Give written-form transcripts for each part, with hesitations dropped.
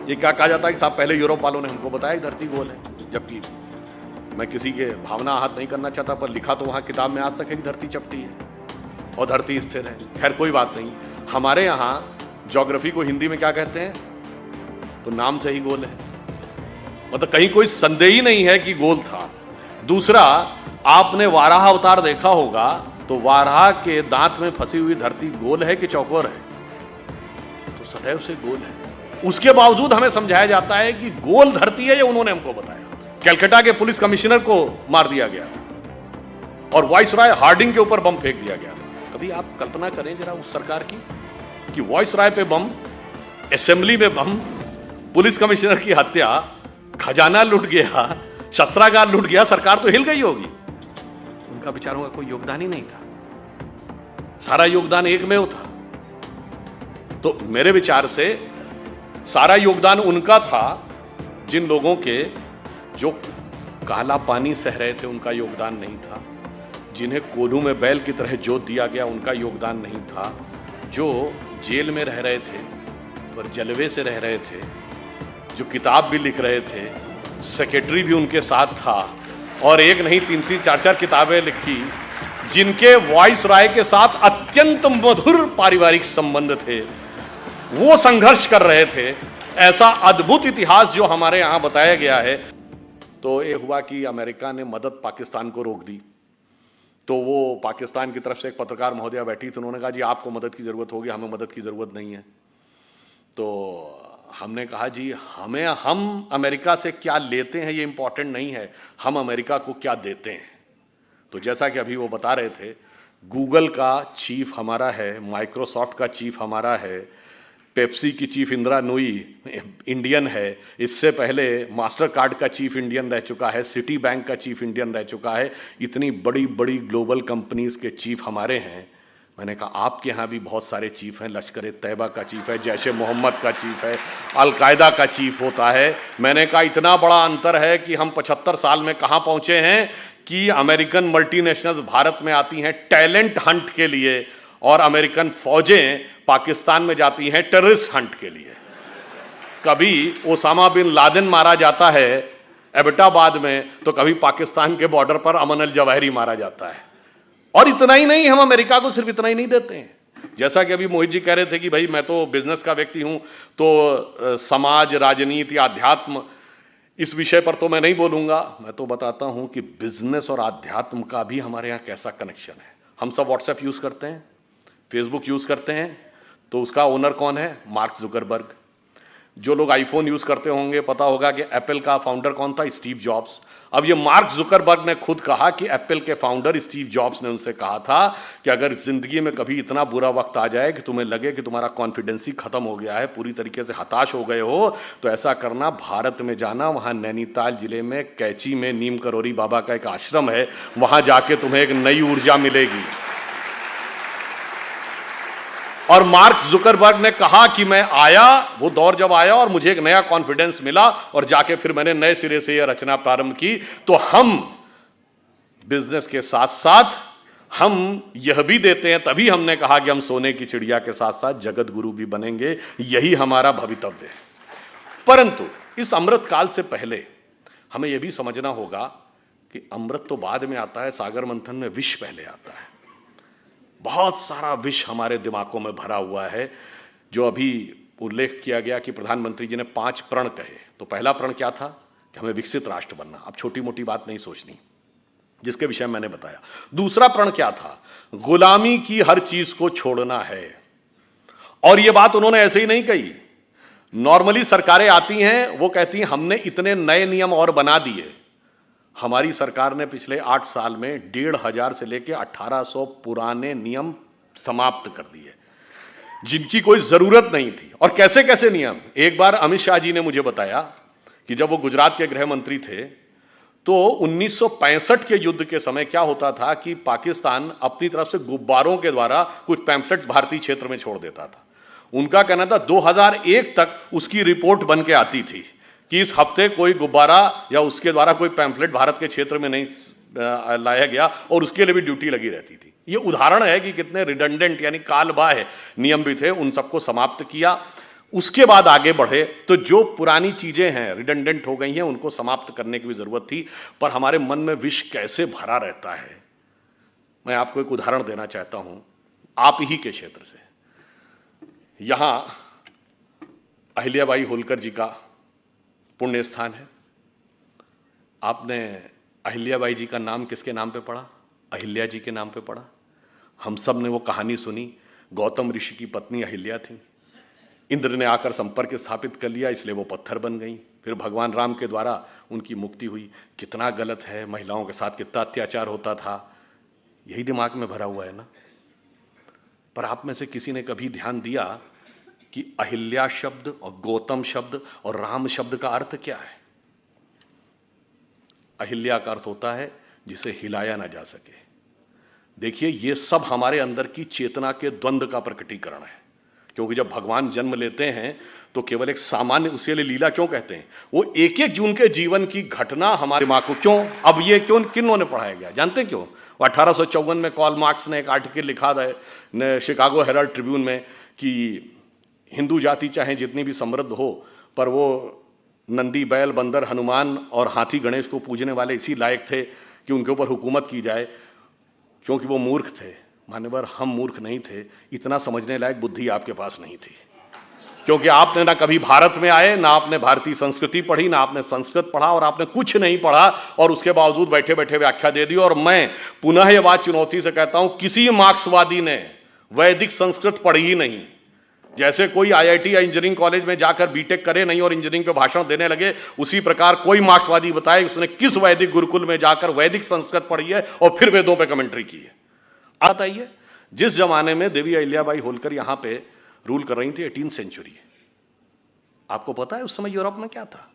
ये क्या कहा जाता है कि साहब पहले यूरोप वालों ने हमको बताया कि धरती गोल है, जबकि मैं किसी के भावना आहत नहीं करना चाहता, पर लिखा तो वहाँ किताब में आज तक है कि धरती चपटी है और धरती स्थिर है। खैर कोई बात नहीं। हमारे यहाँ ज्योग्राफी को हिंदी में क्या कहते हैं? तो नाम से ही गोल है, मतलब कहीं कोई संदेह ही नहीं है कि गोल था। दूसरा, आपने वाराह अवतार देखा होगा, तो वाराह के दांत में फंसी हुई धरती गोल है कि चौकोर है? तो सदैव से गोल है। उसके बावजूद हमें समझाया जाता है कि गोल धरती है, ये उन्होंने हमको बताया। कलकत्ता के पुलिस कमिश्नर को मार दिया गया और वाइसराय हार्डिंग के ऊपर बम फेंक दिया गया था। कभी आप कल्पना करें जरा उस सरकार की कि वाइसराय पे बम, असेंबली में बम, पुलिस कमिश्नर की हत्या, खजाना लूट गया, शस्त्रागार लूट गया, सरकार तो हिल गई होगी। उनका बेचारों का कोई योगदान ही नहीं था, सारा योगदान एकमेव था। तो मेरे विचार से सारा योगदान उनका था, जिन लोगों के जो काला पानी सह रहे थे उनका योगदान नहीं था, जिन्हें कोल्हू में बैल की तरह जोत दिया गया उनका योगदान नहीं था, जो जेल में रह रहे थे पर जलवे से रह रहे थे, जो किताब भी लिख रहे थे, सेक्रेटरी भी उनके साथ था और एक नहीं 3-3 4-4 किताबें लिखी, जिनके वाइसराय के साथ अत्यंत मधुर पारिवारिक संबंध थे, वो संघर्ष कर रहे थे। ऐसा अद्भुत इतिहास जो हमारे यहां बताया गया है। तो ये हुआ कि अमेरिका ने मदद पाकिस्तान को रोक दी, तो वो पाकिस्तान की तरफ से एक पत्रकार महोदया बैठी थी, उन्होंने कहा जी आपको मदद की ज़रूरत होगी, हमें मदद की ज़रूरत नहीं है। तो हमने कहा जी हम अमेरिका से क्या लेते हैं ये इंपॉर्टेंट नहीं है, हम अमेरिका को क्या देते हैं। तो जैसा कि अभी वो बता रहे थे, गूगल का चीफ हमारा है, माइक्रोसॉफ्ट का चीफ हमारा है, पेप्सी की चीफ इंदिरा नूई इंडियन है, इससे पहले मास्टर कार्ड का चीफ इंडियन रह चुका है, सिटी बैंक का चीफ इंडियन रह चुका है, इतनी बड़ी बड़ी ग्लोबल कंपनीज के चीफ हमारे हैं। मैंने कहा आपके यहाँ भी बहुत सारे चीफ हैं, लश्कर तैयबा का चीफ है, जैश ए मोहम्मद का चीफ है, अलकायदा का चीफ होता है। मैंने कहा इतना बड़ा अंतर है कि हम 75 साल में कहाँ पहुँचे हैं कि अमेरिकन मल्टीनेशनल्स भारत में आती हैं टैलेंट हंट के लिए और अमेरिकन फौजें पाकिस्तान में जाती हैं टेररिस्ट हंट के लिए। कभी ओसामा बिन लादेन मारा जाता है एबटाबाद में, तो कभी पाकिस्तान के बॉर्डर पर अमन अल जवाहिरी मारा जाता है। और इतना ही नहीं, हम अमेरिका को सिर्फ इतना ही नहीं देते हैं। जैसा कि अभी मोहित जी कह रहे थे कि भाई मैं तो बिजनेस का व्यक्ति हूं, तो समाज, राजनीति, आध्यात्म, इस विषय पर तो मैं नहीं बोलूंगा। मैं तो बताता हूं कि बिजनेस और आध्यात्म का भी हमारे यहाँ कैसा कनेक्शन है। हम सब व्हाट्सएप यूज करते हैं, फेसबुक यूज करते हैं, तो उसका ओनर कौन है? Mark Zuckerberg. जो लोग आईफोन यूज करते होंगे पता होगा कि एप्पल का फाउंडर कौन था? Steve jobs. अब ये मार्क जुकरबर्ग ने खुद कहा कि एप्पल के फाउंडर स्टीव जॉब्स ने उनसे कहा था कि अगर जिंदगी में कभी इतना बुरा वक्त आ जाए कि तुम्हें लगे कि तुम्हारा कॉन्फिडेंस ही खत्म हो गया है, पूरी तरीके से हताश हो गए हो, तो ऐसा करना, भारत में जाना, वहां नैनीताल जिले में कैची में नीम करोरी बाबा का एक आश्रम है, वहां जाके तुम्हें एक नई ऊर्जा मिलेगी। और मार्क जुकरबर्ग ने कहा कि मैं आया, वो दौर जब आया और मुझे एक नया कॉन्फिडेंस मिला और जाके फिर मैंने नए सिरे से यह रचना प्रारंभ की। तो हम बिजनेस के साथ साथ हम यह भी देते हैं, तभी हमने कहा कि हम सोने की चिड़िया के साथ साथ जगत गुरु भी बनेंगे, यही हमारा भवितव्य है। परंतु इस अमृत काल से पहले हमें यह भी समझना होगा कि अमृत तो बाद में आता है, सागर मंथन में विष पहले आता है। बहुत सारा विष हमारे दिमागों में भरा हुआ है। जो अभी उल्लेख किया गया कि प्रधानमंत्री जी ने 5 प्रण कहे, तो पहला प्रण क्या था? कि हमें विकसित राष्ट्र बनना। अब छोटी मोटी बात नहीं सोचनी, जिसके विषय मैंने बताया। दूसरा प्रण क्या था? गुलामी की हर चीज को छोड़ना है। और यह बात उन्होंने ऐसे ही नहीं कही। नॉर्मली सरकारें आती हैं, वो कहती हैं हमने इतने नए नियम और बना दिए। हमारी सरकार ने पिछले 8 साल में 1500 से लेकर 1800 पुराने नियम समाप्त कर दिए, जिनकी कोई जरूरत नहीं थी। और कैसे कैसे नियम? एक बार अमित शाह जी ने मुझे बताया कि जब वो गुजरात के गृह मंत्री थे, तो 1965 के युद्ध के समय क्या होता था कि पाकिस्तान अपनी तरफ से गुब्बारों के द्वारा कुछ पैम्फलेट्स भारतीय क्षेत्र में छोड़ देता था। उनका कहना था 2001 तक उसकी रिपोर्ट बन के आती थी कि इस हफ्ते कोई गुब्बारा या उसके द्वारा कोई पैम्फलेट भारत के क्षेत्र में नहीं लाया गया, और उसके लिए भी ड्यूटी लगी रहती थी। ये उदाहरण है कि कितने रिडंडेंट यानी कालबाह्य नियम भी थे, उन सबको समाप्त किया। उसके बाद आगे बढ़े तो जो पुरानी चीजें हैं रिडंडेंट हो गई हैं उनको समाप्त करने की भी जरूरत थी। पर हमारे मन में विष कैसे भरा रहता है, मैं आपको एक उदाहरण देना चाहता हूं आप ही के क्षेत्र से। यहां अहिल्याबाई होलकर जी का पुण्य स्थान है। आपने अहिल्याबाई जी का नाम किसके नाम पे पढ़ा? अहिल्या जी के नाम पे पढ़ा। हम सब ने वो कहानी सुनी, गौतम ऋषि की पत्नी अहिल्या थी, इंद्र ने आकर संपर्क स्थापित कर लिया इसलिए वो पत्थर बन गई, फिर भगवान राम के द्वारा उनकी मुक्ति हुई। कितना गलत है, महिलाओं के साथ कितना अत्याचार होता था, यही दिमाग में भरा हुआ है ना। पर आप में से किसी ने कभी ध्यान दिया कि अहिल्या शब्द और गौतम शब्द और राम शब्द का अर्थ क्या है? अहिल्या का अर्थ होता है जिसे हिलाया ना जा सके। देखिए, ये सब हमारे अंदर की चेतना के द्वंद्व का प्रकटीकरण है। क्योंकि जब भगवान जन्म लेते हैं तो केवल एक सामान्य, उसे लीला क्यों कहते हैं, वो एक एक जून के जीवन की घटना हमारे दिमाग को क्यों, अब ये क्यों किन्हों ने पढ़ाया गया जानते क्यों? 1854 में कार्ल मार्क्स ने एक आर्टिकल लिखा है शिकागो हेराल्ड ट्रिब्यून में कि हिंदू जाति चाहे जितनी भी समृद्ध हो पर वो नंदी, बैल, बंदर, हनुमान और हाथी गणेश को पूजने वाले इसी लायक थे कि उनके ऊपर हुकूमत की जाए, क्योंकि वो मूर्ख थे। मान्यवर, हम मूर्ख नहीं थे, इतना समझने लायक बुद्धि आपके पास नहीं थी, क्योंकि आपने ना कभी भारत में आए, ना आपने भारतीय संस्कृति पढ़ी, ना आपने संस्कृत पढ़ा, और आपने कुछ नहीं पढ़ा और उसके बावजूद बैठे बैठे व्याख्या दे दी। और मैं पुनः यह बात चुनौती से कहता हूं, किसी मार्क्सवादी ने वैदिक संस्कृत पढ़ी ही नहीं। जैसे कोई आईआईटी या इंजीनियरिंग कॉलेज में जाकर बीटेक करे नहीं और इंजीनियरिंग पे भाषण देने लगे, उसी प्रकार कोई मार्क्सवादी बताए उसने किस वैदिक गुरुकुल में जाकर वैदिक संस्कृत पढ़ी है और फिर वेदों पे कमेंट्री की है। बताइए, जिस जमाने में देवी अहिल्याबाई होलकर यहां पे रूल कर रही थी, 18th सेंचुरी, आपको पता है उस समय यूरोप में क्या था?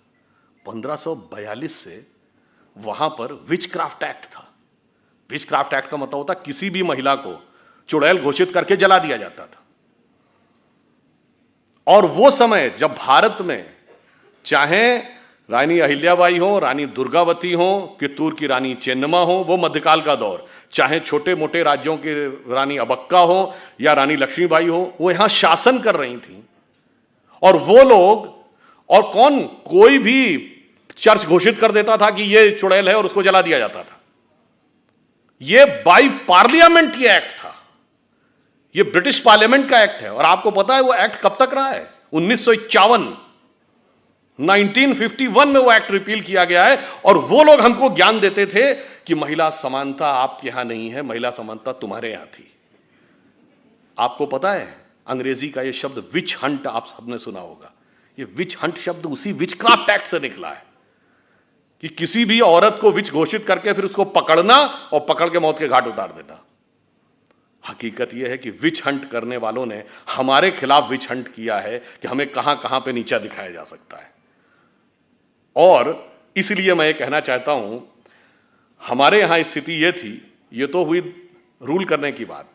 1542 से वहां पर विचक्राफ्ट एक्ट था। विचक्राफ्ट एक्ट का मतलब होता किसी भी महिला को चुड़ैल घोषित करके जला दिया जाता था। और वो समय जब भारत में चाहे रानी अहिल्याबाई हो, रानी दुर्गावती हो, कित्तूर की रानी चेन्नम्मा हो, वो मध्यकाल का दौर, चाहे छोटे मोटे राज्यों की रानी अबक्का हो या रानी लक्ष्मीबाई हो, वो यहां शासन कर रही थी। और वो लोग, और कौन, कोई भी चर्च घोषित कर देता था कि ये चुड़ैल है और उसको जला दिया जाता था। ये बाई पार्लियामेंट ये एक्ट था, ये ब्रिटिश पार्लियामेंट का एक्ट है। और आपको पता है वो एक्ट कब तक रहा है? 1951, 1951 में वो एक्ट रिपील किया गया है। और वो लोग हमको ज्ञान देते थे कि महिला समानता आप यहां नहीं है, महिला समानता तुम्हारे यहां थी। आपको पता है अंग्रेजी का ये शब्द विच हंट आप सबने सुना होगा। ये विच हंट शब्द उसी विचक्राफ्ट एक्ट से निकला है कि किसी भी औरत को विच घोषित करके फिर उसको पकड़ना और पकड़ के मौत के घाट उतार देना। हकीकत यह है कि विच हंट करने वालों ने हमारे खिलाफ विच हंट किया है कि हमें कहां कहां पे नीचा दिखाया जा सकता है। और इसलिए मैं ये कहना चाहता हूं, हमारे यहां स्थिति ये थी, ये तो हुई रूल करने की बात,